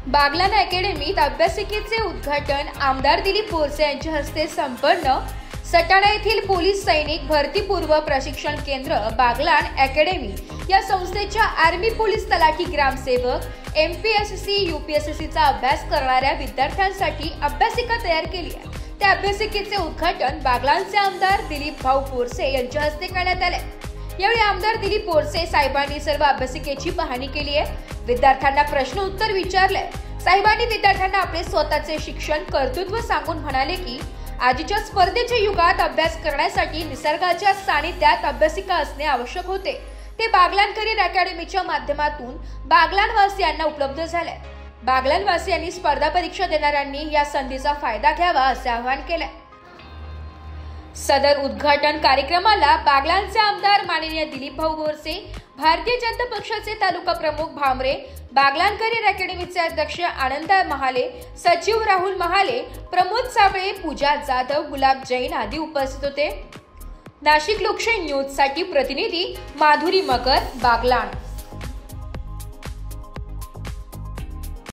बागलाण अकॅडमीत अभ्यासिकेचे उद्घाटन आमदार दिलीप बोरसे यांच्या हस्ते संपन्न। सटाणा येथील पोलीस सैनिक भरतीपूर्व प्रशिक्षण केंद्र बागलाण अकॅडमी या संस्थेच्या आर्मी पोलीस तलाठी ग्रामसेवक MPSC UPSCचा अभ्यास करणाऱ्या विद्यार्थ्यांसाठी अभ्यासिका तयार केली आहे। त्या अभ्यासिकेचे उद्घाटन बागलाणचे आमदार दिलीप भाऊ बोरसे यांच्या हस्ते करण्यात आले। यावेळी आमदार दिलीप बोरसे साहेबांनी सर्व अभ्यासिकेची पाहणी केली आहे। विद्यार्थ्यांना प्रश्न उत्तर विचारले। साहेबांनी विद्यार्थ्यांना आपले स्वतःचे शिक्षण कर्तृत्व सांगून म्हणाले की आजच्या स्पर्धेच्या युगात अभ्यास करण्यासाठी निसर्गाच्या सानिध्यात अभ्यासिका असणे आवश्यक होते। ते बागलाण करिअर अकॅडमीच्या माध्यमातून बागलाणवासियांना उपलब्ध झाले। बागलाणवासियांनी स्पर्धा परीक्षा देणाऱ्यांनी या संधीचा फायदा घ्यावा असे आवाहन केले। सदर उद्घाटन कार्यक्रमाला बागलाणचे आमदार माननीय दिलीप भाऊ बोरसे, भारतीय जनता पक्षाचे तालुका प्रमुख भामरे, बागलाण करिअर अकॅडमीचे अध्यक्ष आनंद महाले, सचिव राहुल महाले, प्रमोद साबळे, पूजा जाधव, गुलाब जैन आदी उपस्थित होते। नाशिक लोकशाही न्यूज साठी प्रतिनिधी माधुरी मगर, बागलाण।